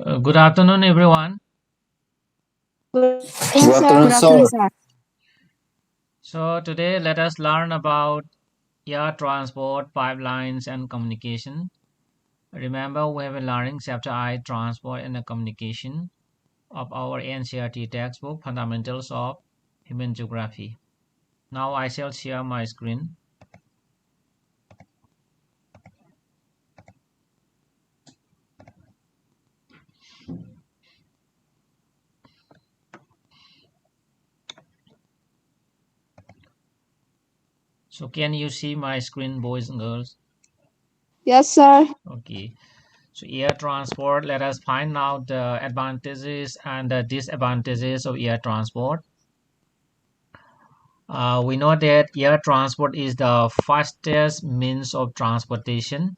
Good afternoon, everyone. Good Good afternoon, sir. sir. So, today let us learn about air transport, pipelines, and communication. Remember, we have been learning Chapter 8 Transport and Communication of our NCERT textbook, Fundamentals of Human Geography. Now, I shall share my screen. So, can you see my screen, boys and girls? Yes, sir. Okay. So, air transport, let us find out the advantages and the disadvantages of air transport. We know that air transport is the fastest means of transportation,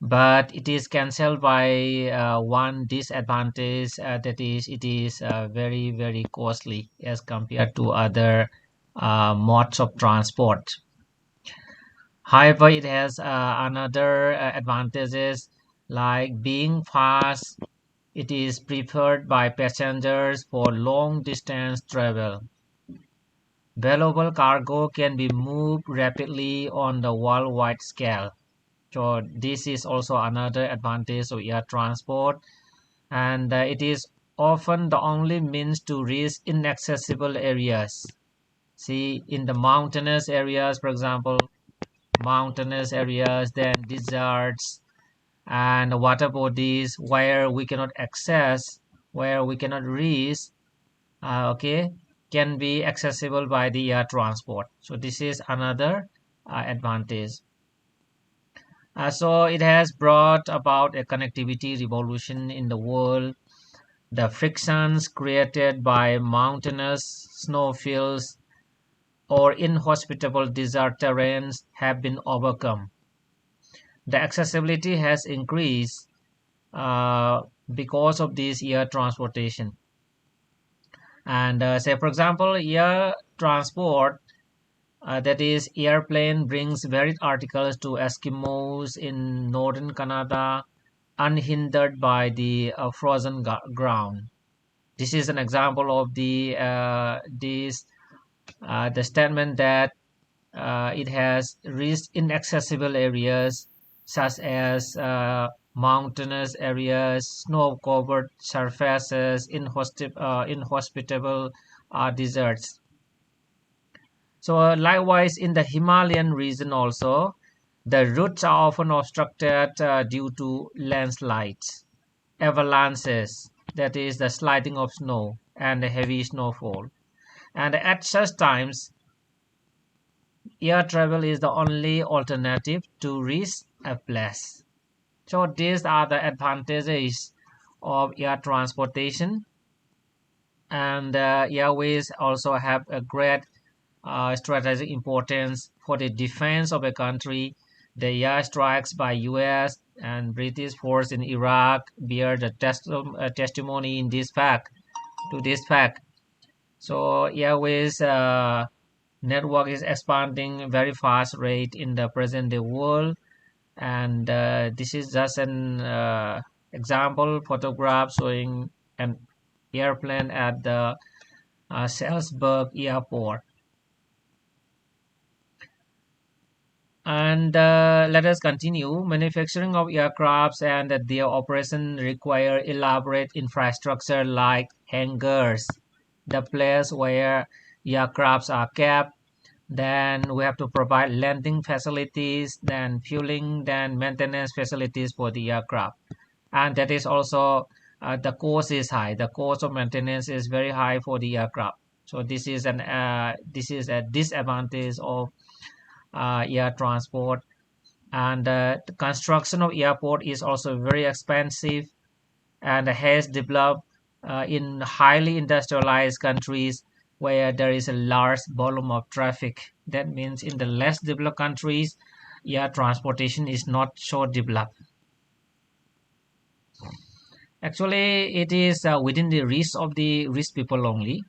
but it is cancelled by one disadvantage, that is, it is very, very costly as compared to other modes of transport. However, it has another advantages like being fast. It is preferred by passengers for long distance travel. Valuable cargo can be moved rapidly on the worldwide scale. So this is also another advantage of air transport, and it is often the only means to reach inaccessible areas. See, in the mountainous areas, for example, mountainous areas, then deserts and water bodies where we cannot access, where we cannot reach, okay, can be accessible by the air transport. So this is another advantage. So it has brought about a connectivity revolution in the world. The frictions created by mountainous snowfields or inhospitable desert terrains have been overcome. The accessibility has increased uh, because of this air transportation. And say, for example, air transport, that is, airplane brings varied articles to Eskimos in northern Canada unhindered by the frozen ground. This is an example of the statement that it has reached inaccessible areas such as mountainous areas, snow-covered surfaces, inhospitable deserts. So likewise, in the Himalayan region also, the routes are often obstructed due to landslides, avalanches, that is the sliding of snow and heavy snowfall. And at such times, air travel is the only alternative to reach a place. So these are the advantages of air transportation. And airways also have a great strategic importance for the defense of a country. The airstrikes by U.S. and British force in Iraq bear the testimony in this fact to this fact. So airways network is expanding very fast rate in the present day world, and this is just an example photograph showing an airplane at the Salzburg airport. And let us continue. Manufacturing of aircrafts and their operation require elaborate infrastructure like hangars, the place where aircrafts are kept. Then we have to provide landing facilities, then fueling, then maintenance facilities for the aircraft. And that is also the cost is high. The cost of maintenance is very high for the aircraft. So this is a disadvantage of air transport. And the construction of airport is also very expensive and has developed in highly industrialized countries where there is a large volume of traffic. That means in the less developed countries, air transportation is not so developed. Actually, it is within the reach of the rich people only.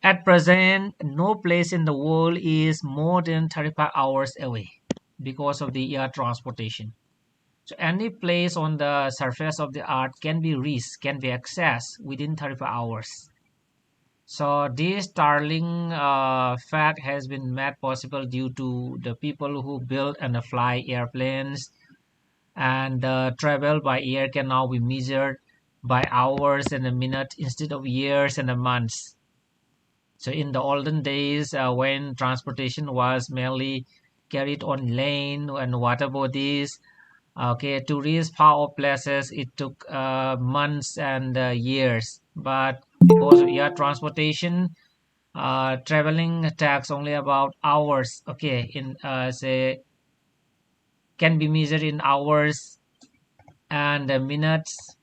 At present, no place in the world is more than 35 hours away because of the air transportation. So any place on the surface of the earth can be reached, can be accessed within 34 hours. So this startling fact has been made possible due to the people who build and fly airplanes, and travel by air can now be measured by hours and a minute instead of years and a months. So in the olden days, when transportation was mainly carried on land and water bodies, okay, to reach far off places, it took months and years. But because of air transportation, traveling takes only about hours. Okay, in say can be measured in hours and minutes.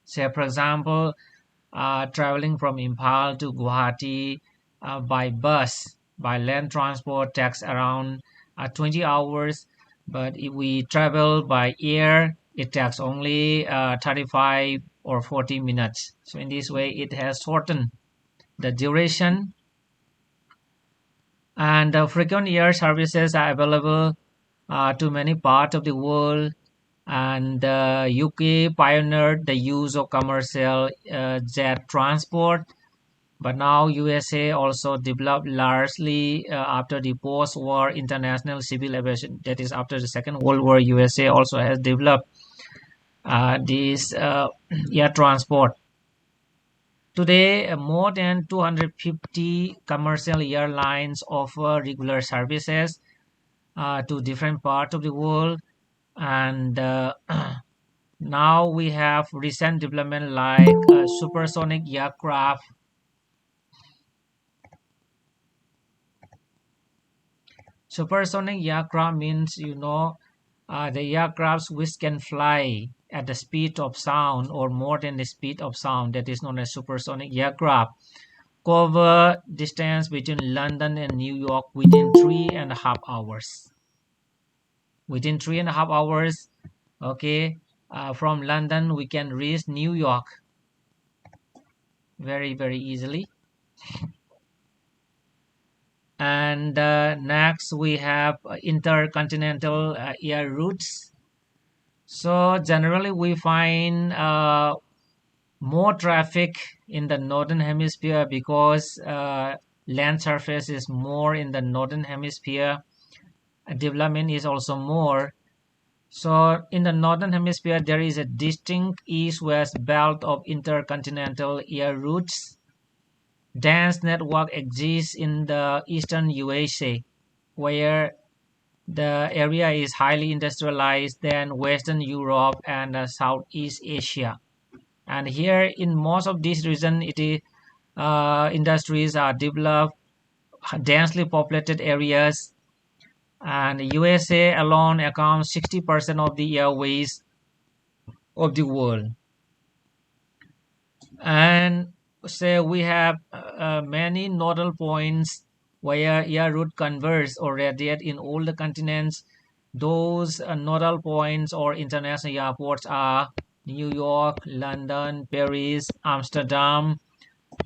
Say for example, traveling from Impal to Guwahati by bus, by land transport takes around 20 hours. But if we travel by air, it takes only 35 or 40 minutes. So in this way, it has shortened the duration. And frequent air services are available to many parts of the world. And the UK pioneered the use of commercial jet transport, but now USA also developed largely after the post-war international civil aviation. That is, after the Second World War, USA also has developed this air transport. Today, more than 250 commercial airlines offer regular services to different parts of the world, and now we have recent development like supersonic aircraft. Supersonic aircraft means, the aircrafts which can fly at the speed of sound or more than the speed of sound. That is known as supersonic aircraft. Cover distance between London and New York within 3.5 hours. Within 3.5 hours, okay, from London we can reach New York very, very easily. And next we have intercontinental air routes. So generally we find more traffic in the northern hemisphere because land surface is more in the northern hemisphere. Development is also more. So in the northern hemisphere there is a distinct east-west belt of intercontinental air routes. Dense network exists in the eastern USA, where the area is highly industrialized than Western Europe and Southeast Asia. And here in most of this region, it is industries are developed, densely populated areas, and USA alone accounts 60% of the airways of the world. And say we have many nodal points where air route converge or radiate in all the continents. Those nodal points or international airports are New York, London, Paris, Amsterdam,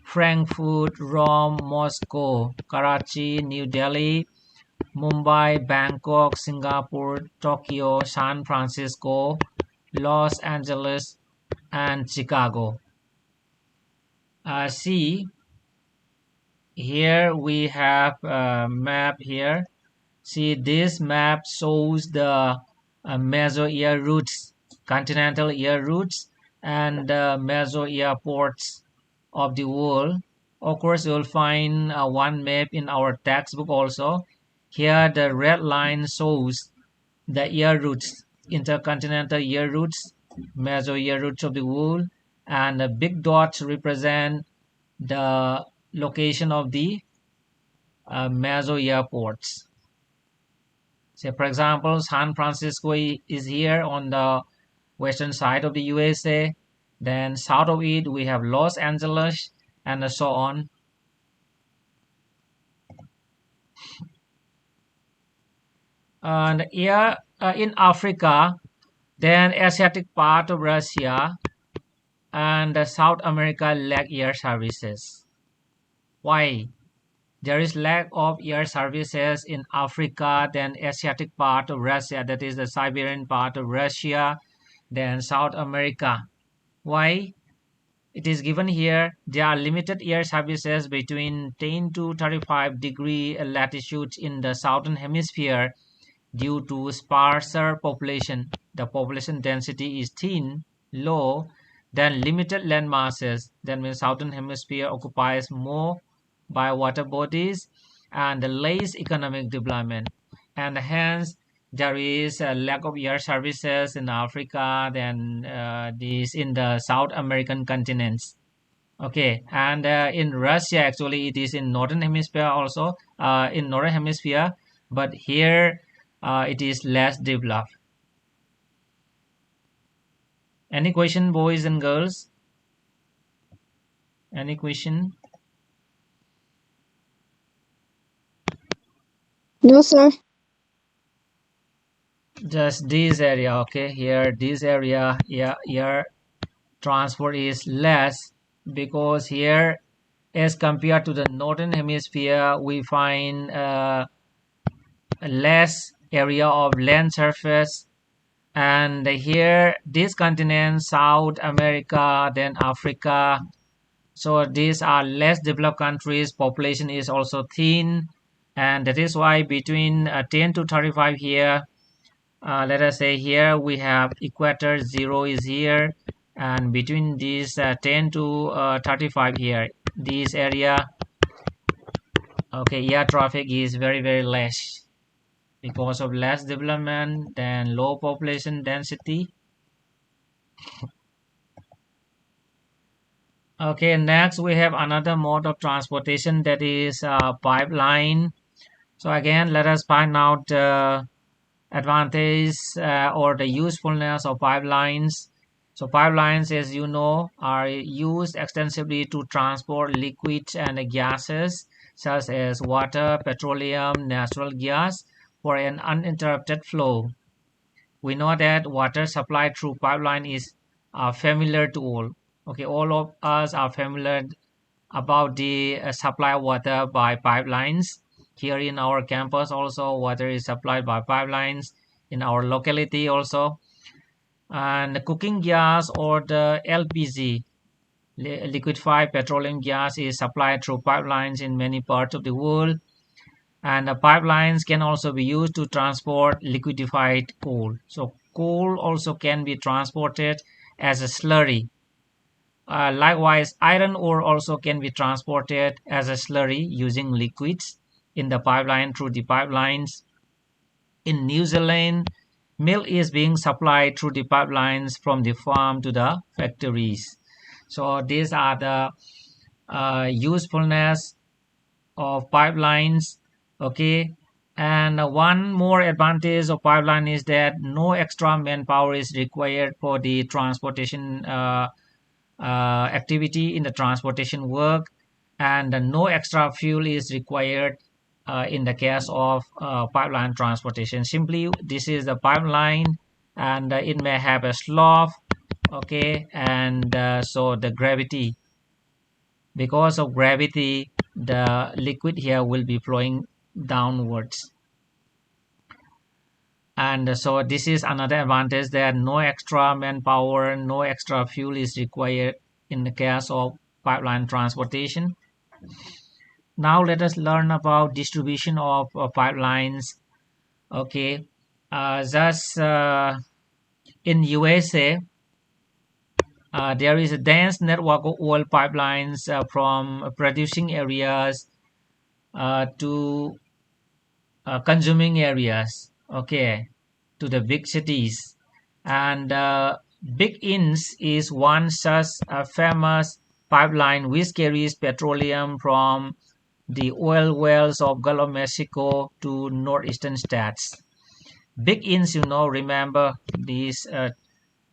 Frankfurt, Rome, Moscow, Karachi, New Delhi, Mumbai, Bangkok, Singapore, Tokyo, San Francisco, Los Angeles, and Chicago. See, here we have a map here. See, this map shows the major air routes, continental air routes, and major airports of the world. Of course, you'll find one map in our textbook also. Here, the red line shows the air routes, intercontinental air routes, major air routes of the world, and the big dots represent the location of the major airports. Say, for example, San Francisco is here on the western side of the USA. Then south of it, we have Los Angeles and so on. And here in Africa, then Asiatic part of Russia and South America lack air services. Why? There is lack of air services in Africa, then Asiatic part of Russia, that is the Siberian part of Russia, then South America. Why? It is given here there are limited air services between 10 to 35 degree latitudes in the southern hemisphere due to sparser population. The population density is thin, low, then limited land masses. That means southern hemisphere occupies more by water bodies and less economic development. And hence there is a lack of air services in Africa, then this in the South American continents. Okay, and in Russia, actually, it is in northern hemisphere also, in northern hemisphere, but here it is less developed. Any question, boys and girls? Any question? No, sir. Just this area, okay? Here, this area, yeah, here transport is less because here, as compared to the northern hemisphere, we find less area of land surface. And here this continent, South America, then Africa, so these are less developed countries, population is also thin, and that is why between 10 to 35 here, let us say here we have equator, 0 is here, and between these 10 to 35 here, this area, okay, air traffic is very less because of less development, then low population density. Okay, next we have another mode of transportation, that is pipeline. So again, let us find out the advantage or the usefulness of pipelines. So pipelines, as you know, are used extensively to transport liquids and gases such as water, petroleum, natural gas for an uninterrupted flow. We know that water supply through pipeline is familiar to all. Okay, all of us are familiar about the supply of water by pipelines. Here in our campus also water is supplied by pipelines, in our locality also. And the cooking gas or the LPG, liquefied petroleum gas, is supplied through pipelines in many parts of the world. And the pipelines can also be used to transport liquefied coal. So coal also can be transported as a slurry. Likewise, iron ore also can be transported as a slurry using liquids in the pipeline through the pipelines. In New Zealand, milk is being supplied through the pipelines from the farm to the factories. So these are the usefulness of pipelines. Okay, and one more advantage of pipeline is that no extra manpower is required for the transportation activity in the transportation work, and no extra fuel is required in the case of pipeline transportation. Simply, this is the pipeline, and it may have a slope, okay, and so the gravity, because of gravity, the liquid here will be flowing downwards. And so this is another advantage, that no extra manpower, no extra fuel is required in the case of pipeline transportation. Now let us learn about distribution of pipelines. Okay, thus in USA, there is a dense network of oil pipelines from producing areas to consuming areas. Okay, to the big cities. And Big Inns is one such famous pipeline which carries petroleum from the oil wells of Gulf of Mexico to northeastern states. Big Inns, remember this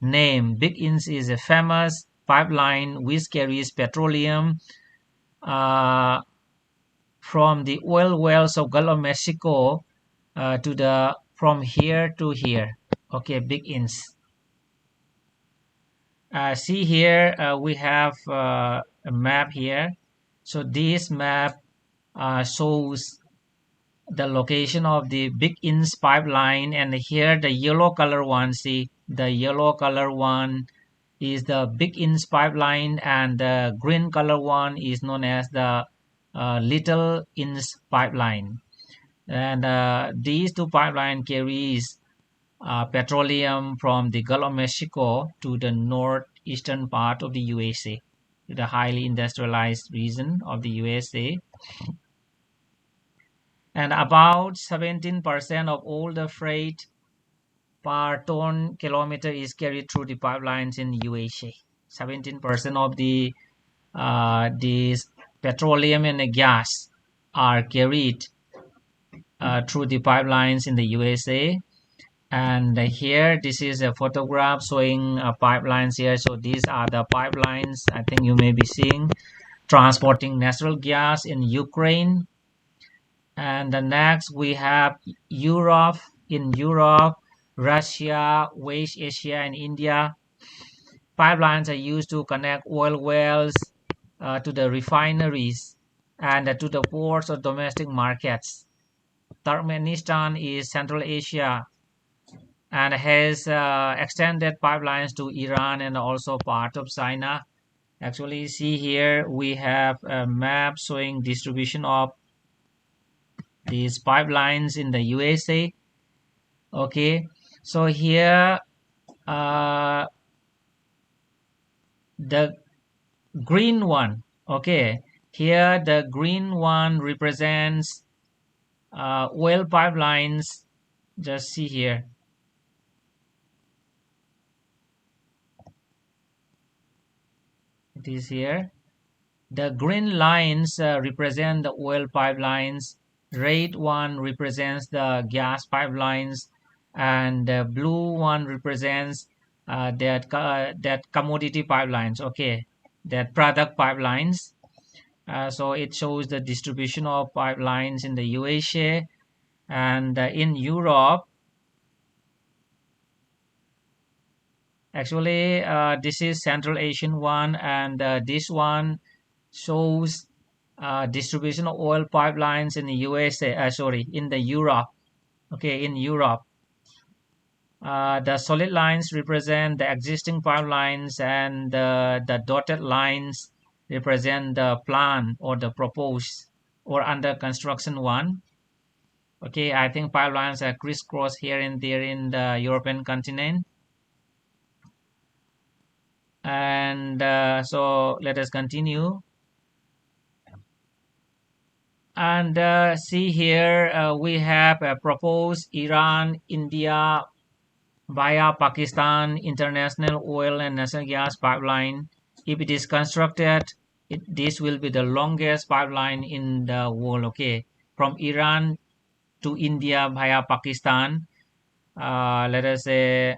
name. Big Inns is a famous pipeline which carries petroleum uh, from the oil wells of Gulf of Mexico to the from here to here. Okay, Big Inns. See here we have a map here. So this map shows the location of the big ins pipeline, and here the yellow color one, see the yellow color one is the big ins pipeline, and the green color one is known as the little ins pipeline. And these two pipeline carries petroleum from the Gulf of Mexico to the northeastern part of the USA, the highly industrialized region of the USA. And about 17% of all the freight per ton kilometer is carried through the pipelines in USA. 17% of the these petroleum and gas are carried through the pipelines in the USA. And here, this is a photograph showing pipelines here. So these are the pipelines I think you may be seeing transporting natural gas in Ukraine. And the next we have Europe. In Europe, Russia, West Asia, and India, pipelines are used to connect oil wells to the refineries and to the ports or domestic markets. Turkmenistan is Central Asia and has extended pipelines to Iran and also part of China. Actually, see here we have a map showing distribution of these pipelines in the USA. Okay, so here the green one. Okay, here the green one represents oil pipelines. Just see here. It is here. The green lines represent the oil pipelines. Red one represents the gas pipelines, and the blue one represents that commodity pipelines. Okay, that product pipelines. So it shows the distribution of pipelines in the USA and in Europe. Actually, this is Central Asian one, and this one shows distribution of oil pipelines in the USA. Sorry, in the Europe. Okay, in Europe, the solid lines represent the existing pipelines, and the dotted lines represent the plan or the proposed or under construction one. Okay, I think pipelines are crisscross here and there in the European continent. And so let us continue. And see here we have a proposed Iran, India via Pakistan international oil and natural gas pipeline. If it is constructed, this will be the longest pipeline in the world. Okay, from Iran to India via Pakistan. Let us say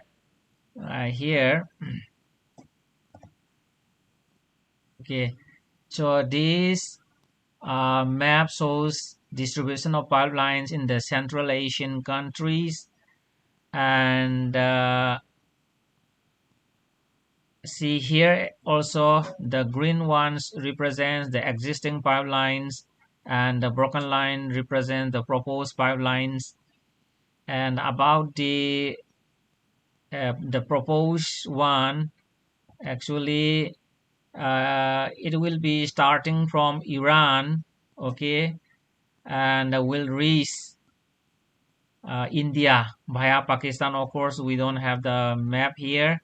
here. Okay, so this map shows distribution of pipelines in the Central Asian countries, and see here also the green ones represents the existing pipelines, and the broken line represents the proposed pipelines. And about the proposed one, actually it will be starting from Iran. Okay, and will reach India via Pakistan. Of course, we don't have the map here.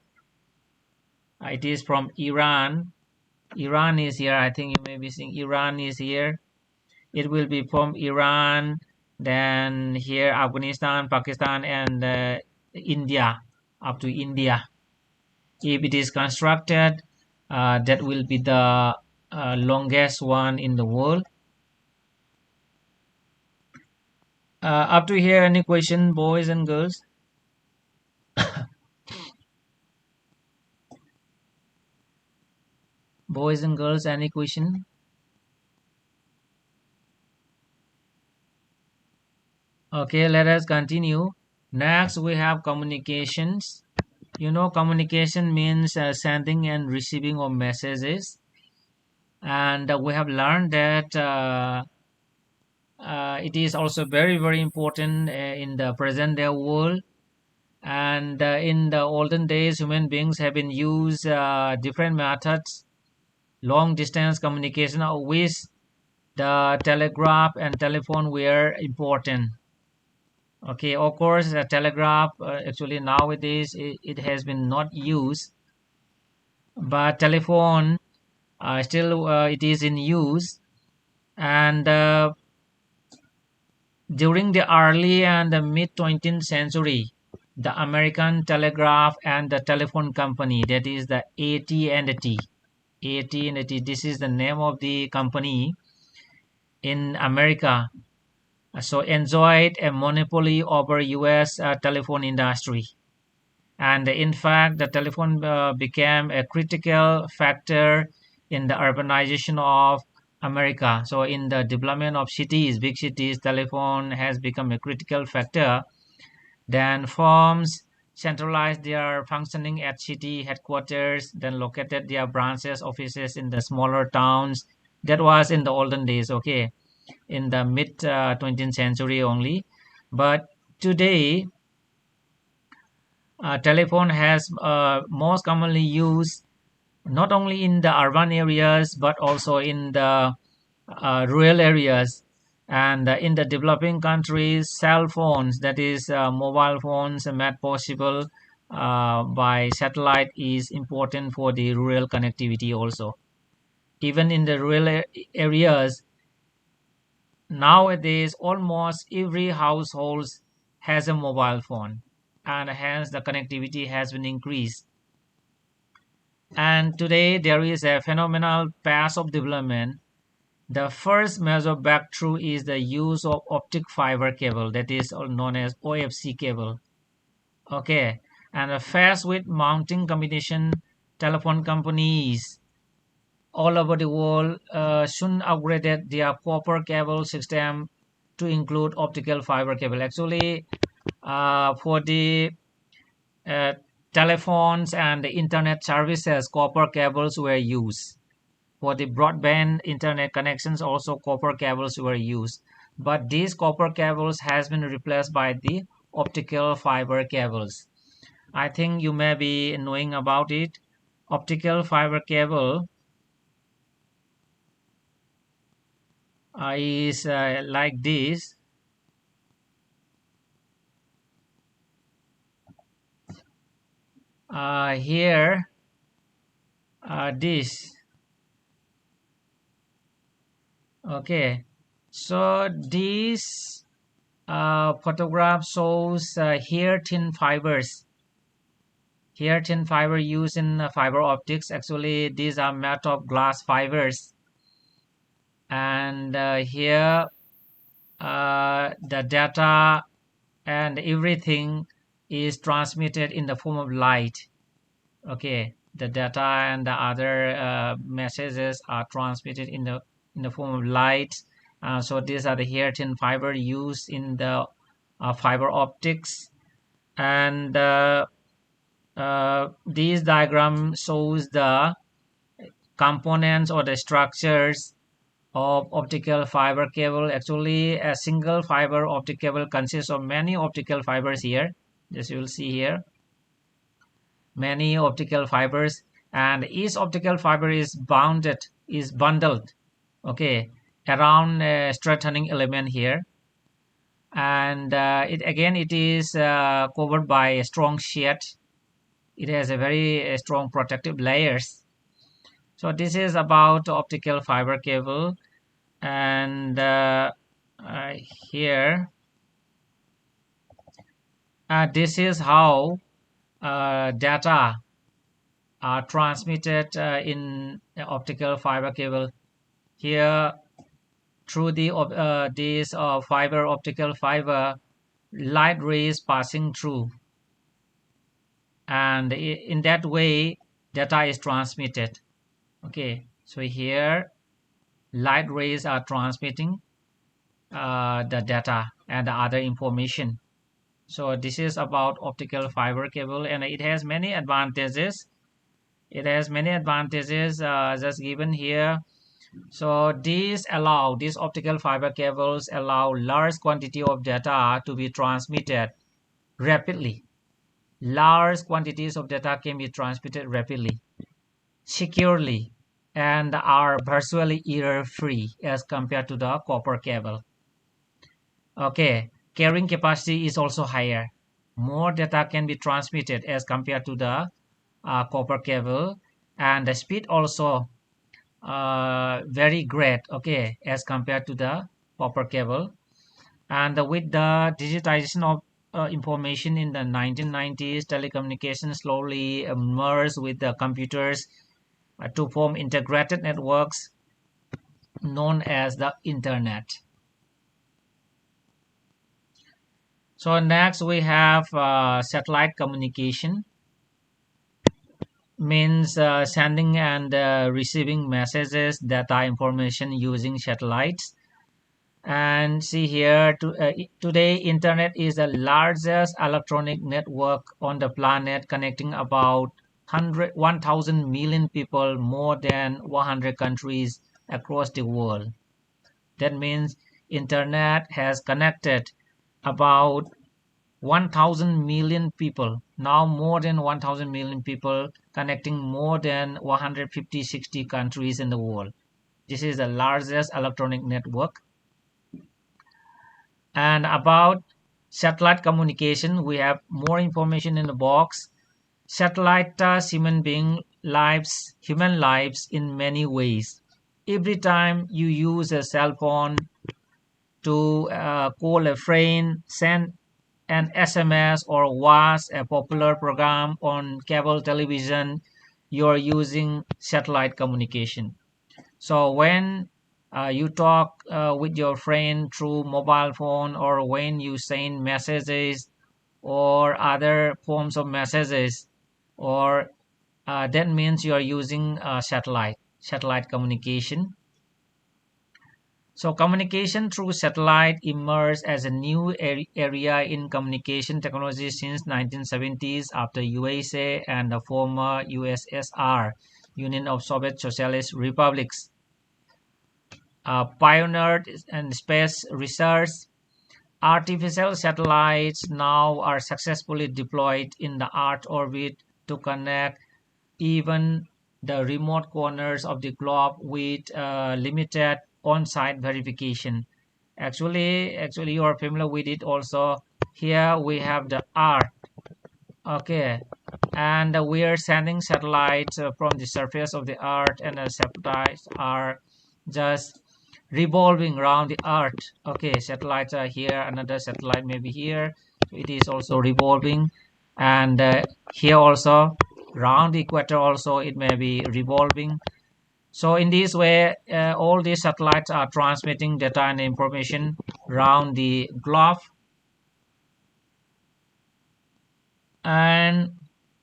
It is from Iran. Iran is here. I think you may be seeing Iran is here. It will be from Iran, then here Afghanistan, Pakistan, and India, up to India. If it is constructed, that will be the longest one in the world. Up to here, any question, boys and girls? Boys and girls, any question? Okay, let us continue. Next, we have communications. You know, communication means sending and receiving of messages. And we have learned that it is also very important in the present day world. And in the olden days, human beings have been used different methods, long distance communication, of which the telegraph and telephone were important. Okay, of course, the telegraph actually nowadays it has been not used, but telephone still it is in use. And during the early and the mid 20th century, the American Telegraph and the Telephone Company, that is the AT&T, AT&T, this is the name of the company in America, so enjoyed a monopoly over US telephone industry. And in fact, the telephone became a critical factor in the urbanization of America. So in the development of cities, big cities, telephone has become a critical factor. Then firms centralized their functioning at city headquarters, then located their branches, offices in the smaller towns. That was in the olden days, okay, in the mid 20th century only. But today, telephone has most commonly used not only in the urban areas but also in the rural areas. And in the developing countries, cell phones, that is mobile phones made possible by satellite, is important for the rural connectivity also. Even in the rural areas, nowadays almost every household has a mobile phone, and hence the connectivity has been increased. And today there is a phenomenal pace of development. The first major breakthrough is the use of optic fiber cable, that is known as OFC cable. Okay, and a fast with mounting combination, telephone companies all over the world soon upgraded their copper cable system to include optical fiber cable. Actually, for the uh, telephones and the internet services, copper cables were used. For the broadband internet connections, also copper cables were used. But these copper cables has been replaced by the optical fiber cables. I think you may be knowing about it. Optical fiber cable is like this. Here, this. Okay. So this photograph shows hair thin fibers. Hair thin fiber used in fiber optics. Actually, these are made of glass fibers. And here, the data and everything is transmitted in the form of light. Okay, the data and the other messages are transmitted in the form of light. So these are the hair thin fiber used in the fiber optics. And this diagram shows the components or the structures of optical fiber cable. Actually, a single fiber optic cable consists of many optical fibers here. As you will see here, many optical fibers, and each optical fiber is bundled, okay, around a strengthening element here. And it is covered by a strong sheet. It has a very strong protective layers. So this is about optical fiber cable. And uh, here, this is how data are transmitted in optical fiber cable. Here, through the this fiber, optical fiber, light rays passing through, and in that way data is transmitted. Okay, so here light rays are transmitting the data and the other information. So this is about optical fiber cable, and it has many advantages. It has many advantages just given here. So these optical fiber cables allow large quantity of data to be transmitted rapidly. Large quantities of data can be transmitted rapidly, securely, and are virtually error-free as compared to the copper cable. Okay, carrying capacity is also higher. More data can be transmitted as compared to the copper cable, and the speed also very great, okay, as compared to the copper cable. And with the digitization of information in the 1990s, telecommunications slowly merged with the computers to form integrated networks known as the internet. So next we have satellite communication, means sending and receiving messages, data, information using satellites. And see here, today internet is the largest electronic network on the planet, connecting about 1,000 million people, more than 100 countries across the world. That means internet has connected about 1,000 million people, now more than 1,000 million people, connecting more than 150, 60 countries in the world. This is the largest electronic network. And about satellite communication, we have more information in the box. Satellite touch human lives in many ways. Every time you use a cell phone to call a friend, send an SMS, or watch a popular program on cable television, you're using satellite communication. So when you talk with your friend through mobile phone, or when you send messages or other forms of messages, or that means you are using satellite communication. So communication through satellite emerged as a new area in communication technology since 1970s, after USA and the former USSR, Union of Soviet Socialist Republics, pioneered in space research. Artificial satellites now are successfully deployed in the Earth orbit to connect even the remote corners of the globe with limited on-site verification. Actually, you are familiar with it also. Here we have the Earth. Okay, and we are sending satellites from the surface of the Earth, and the satellites are just revolving around the Earth. Okay, satellites are here, another satellite may be here. So it is also revolving, and here also around the equator also it may be revolving. So in this way, all these satellites are transmitting data and information around the globe, and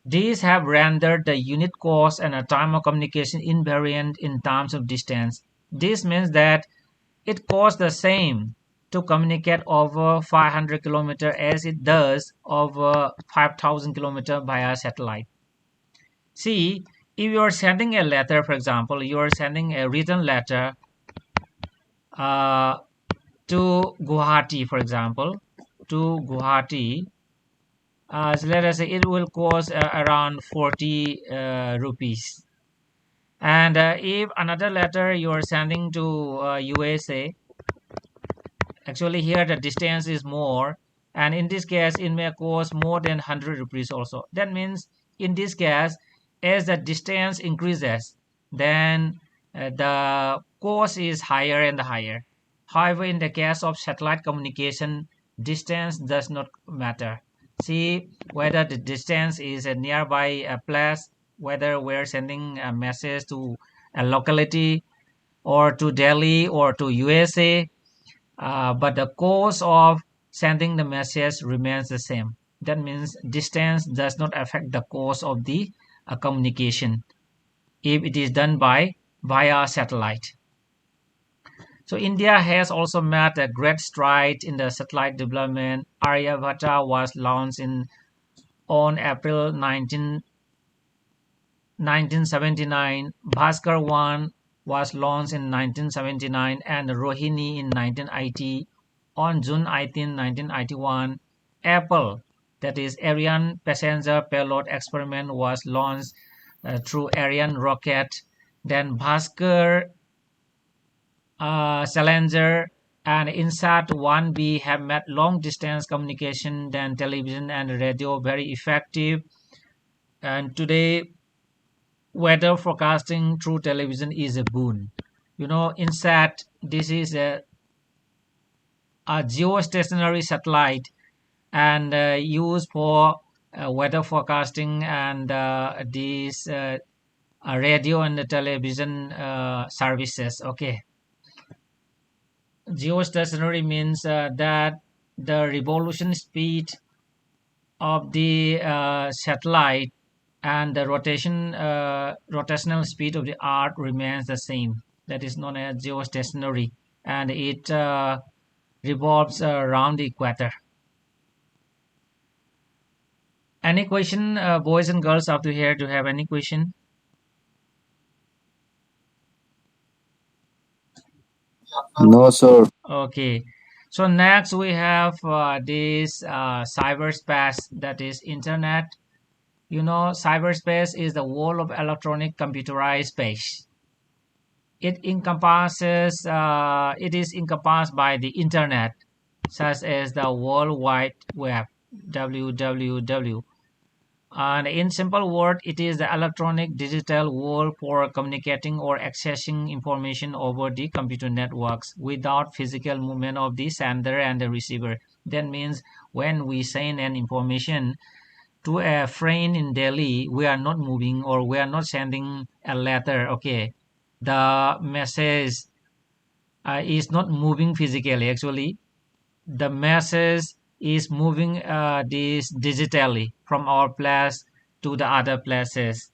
these have rendered the unit cost and a time of communication invariant in terms of distance. This means that it costs the same to communicate over 500 kilometers as it does over 5,000 kilometers via satellite. See, if you are sending a letter, for example, you are sending a written letter uh, to Guwahati, for example, to Guwahati. So let us say it will cost around 40 rupees. And if another letter you are sending to USA, actually here the distance is more, and in this case it may cost more than 100 rupees also. That means in this case, as the distance increases, then the cost is higher and higher. However, in the case of satellite communication, distance does not matter. See whether the distance is a nearby place, whether we're sending a message to a locality or to Delhi or to USA, but the cost of sending the message remains the same. That means distance does not affect the cost of the communication if it is done by via satellite. So India has also made a great stride in the satellite development. Aryabhata was launched on April 1979. Bhaskar 1 was launched in 1979 and Rohini in 1980. On June 18, 1981, Apple, that is Ariane passenger payload experiment, was launched through Ariane rocket. Then Bhaskar, Challenger, and INSAT 1B have made long distance communication than television and radio very effective. And today, weather forecasting through television is a boon. INSAT, this is a geostationary satellite and used for weather forecasting and these radio and the television services. Okay, geostationary means that the revolution speed of the satellite and the rotational speed of the earth remains the same. That is known as geostationary, and it revolves around the equator. Any question, boys and girls up to here? Do you have any question? No, sir. Okay. So next we have this cyberspace, that is internet. Cyberspace is the world of electronic computerized space. It is encompassed by the internet, such as the World Wide Web, www. And in simple word, it is the electronic digital world for communicating or accessing information over the computer networks without physical movement of the sender and the receiver. That means when we send an information to a friend in Delhi, we are not moving or we are not sending a letter. Okay, the message is not moving physically. Actually, the message is moving this digitally from our place to the other places.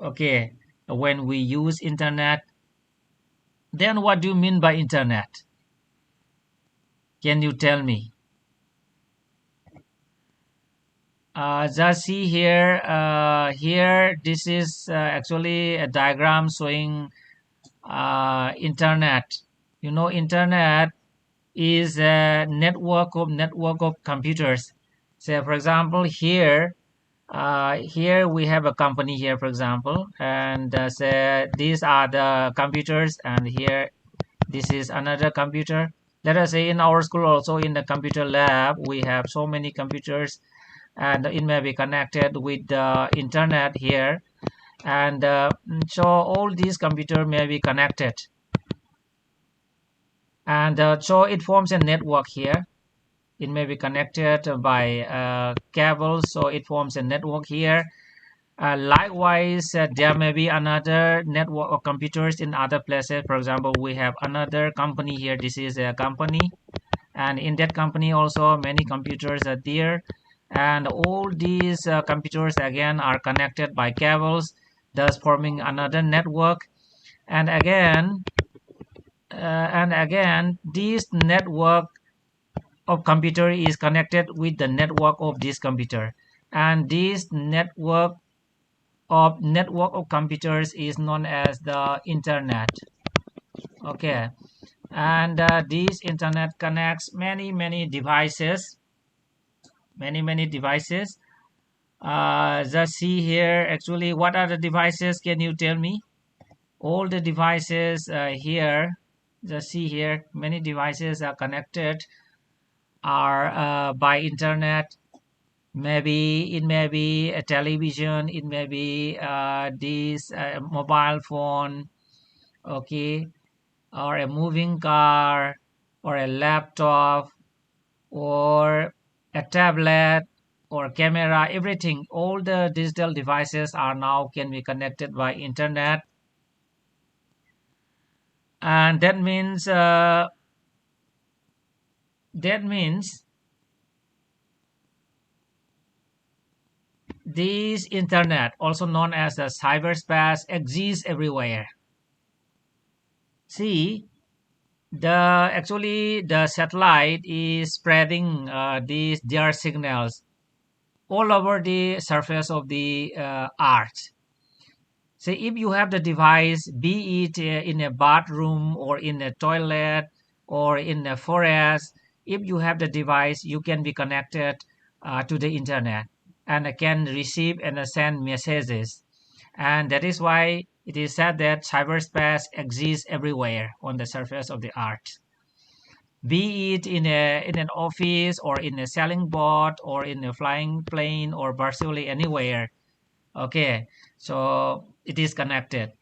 Okay, when we use internet, then what do you mean by internet? Can you tell me? Just see here. Here, this is actually a diagram showing internet. Internet is a network of computers. So, for example, here we have a company here, for example, and say these are the computers, and here this is another computer. Let us say in our school also, in the computer lab, we have so many computers, and it may be connected with the internet here, and so all these computers may be connected, and so it forms a network here. It may be connected by cables, so it forms a network here. Likewise, there may be another network of computers in other places. For example, we have another company here. This is a company, and in that company also many computers are there, and all these computers again are connected by cables, thus forming another network. And again, this network of computer is connected with the network of this computer, and this network of computers is known as the internet. Okay, and this internet connects many devices, many devices. Just see here, actually, what are the devices? Can you tell me? All the devices here, just see here, many devices are connected, are by internet. Maybe it may be a television, it may be this mobile phone, okay, or a moving car, or a laptop, or a tablet, or camera. Everything, all the digital devices are now can be connected by internet, and that means this internet, also known as the cyberspace, exists everywhere. See, the satellite is spreading their signals all over the surface of the earth. Say if you have the device, be it in a bathroom or in a toilet or in a forest, if you have the device, you can be connected to the internet and can receive and send messages. And that is why it is said that cyberspace exists everywhere on the surface of the earth. Be it in an office or in a sailing boat or in a flying plane or virtually anywhere. Okay, so it is connected.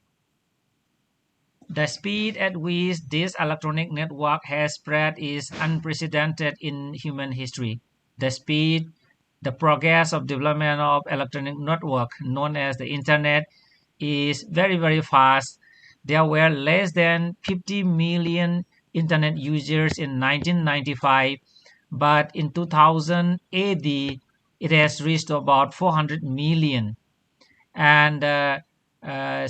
The speed at which this electronic network has spread is unprecedented in human history. The speed, the progress of development of electronic network known as the internet is very, very fast. There were less than 50 million internet users in 1995, but in 2000 AD, it has reached about 400 million and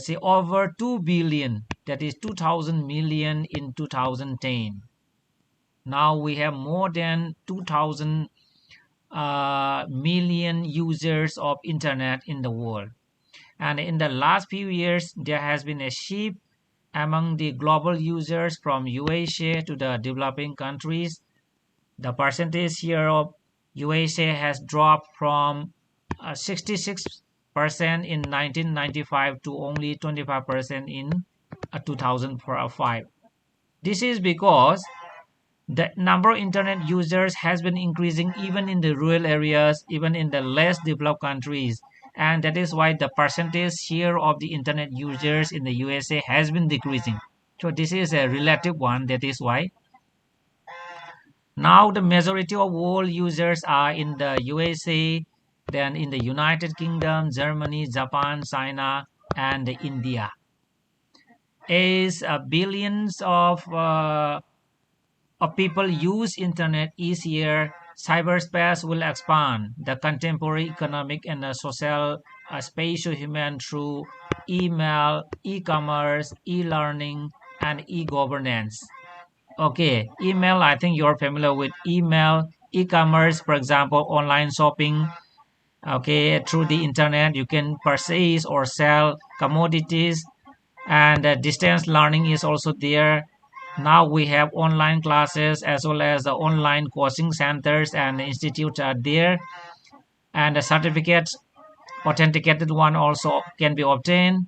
say over 2 billion, that is 2000 million in 2010. Now we have more than 2000 million users of internet in the world. And in the last few years, there has been a shift among the global users from USA to the developing countries. The percentage here of USA has dropped from 66% in 1995 to only 25% in 2005. This is because the number of internet users has been increasing even in the rural areas, even in the less developed countries. And that is why the percentage share of the internet users in the USA has been decreasing. So this is a relative one. That is why now the majority of world users are in the USA, then in the United Kingdom, Germany, Japan, China, and India. As billions of people use internet each year, cyberspace will expand the contemporary economic and social space of human through email, e-commerce, e-learning, and e-governance. Okay, email, I think you're familiar with email, e-commerce, for example, online shopping. Okay, through the internet, you can purchase or sell commodities, and distance learning is also there. Now we have online classes as well as the online coaching centers and institutes are there, and the certificates, authenticated one also can be obtained.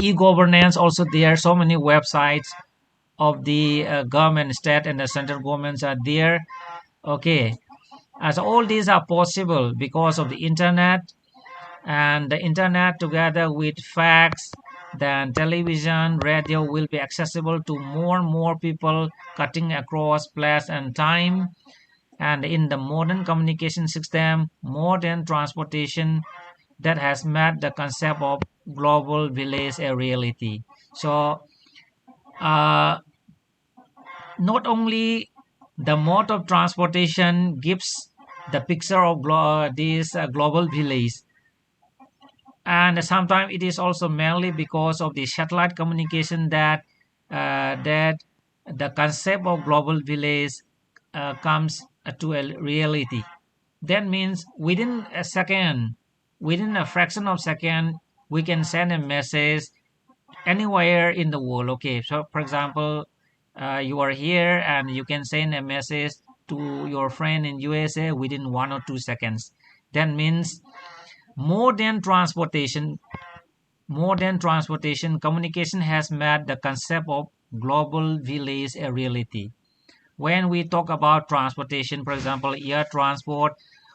E-governance also there, so many websites of the government, state, and the central governments are there. Okay, as all these are possible because of the internet, and the internet together with fax, then television, radio will be accessible to more and more people, cutting across place and time. And in the modern communication system, modern transportation, that has made the concept of global village a reality. So uh, not only the mode of transportation gives the picture of this global village, and sometimes it is also mainly because of the satellite communication that the concept of global village comes to a reality. That means within a second, within a fraction of second, we can send a message anywhere in the world. Okay, so for example, you are here and you can send a message to your friend in USA within 1 or 2 seconds. That means modern transportation, modern transportation communication has made the concept of global village a reality. When we talk about transportation, for example, air transport,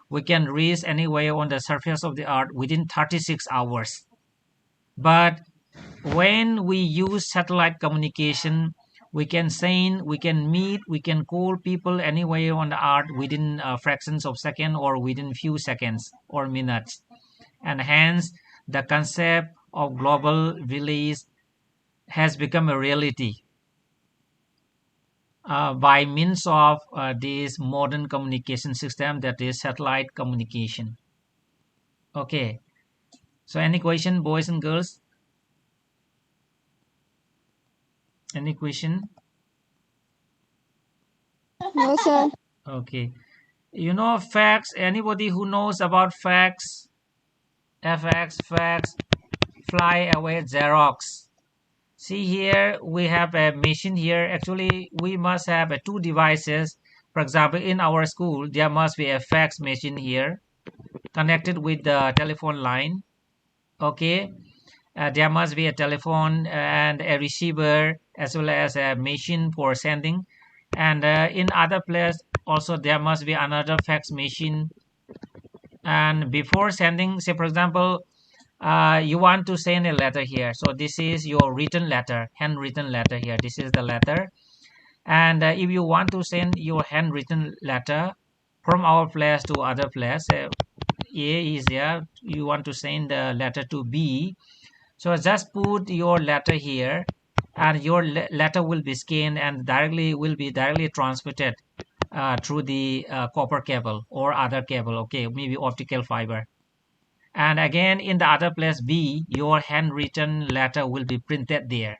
we can reach anywhere on the surface of the earth within 36 hours. But when we use satellite communication, we can send, we can meet, we can call people anywhere on the earth within fractions of second or within few seconds or minutes. And hence, the concept of global village has become a reality by means of this modern communication system, that is satellite communication. Okay, so any question, boys and girls? Any question? No, sir. Okay, you know fax, anybody who knows about fax, fx, fax, fly away Xerox. See here, we have a machine here. Actually, we must have two devices. For example, in our school, there must be a fax machine here connected with the telephone line. Okay, there must be a telephone and a receiver as well as a machine for sending. And in other place also there must be another fax machine. And before sending, say for example, you want to send a letter here. So this is your written letter, handwritten letter here. This is the letter. And if you want to send your handwritten letter from our place to other place, A is there. You want to send the letter to B. So just put your letter here, and your letter will be scanned and directly transmitted through the copper cable or other cable. Okay, maybe optical fiber. And again, in the other place B, your handwritten letter will be printed there.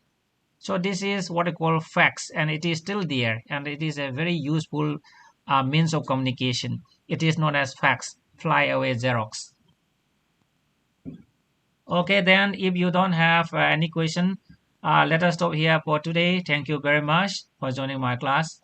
So this is what I call fax, and it is still there, and it is a very useful means of communication. It is known as fax, fly away Xerox. Okay, then if you don't have any question, let us stop here for today. Thank you very much for joining my class.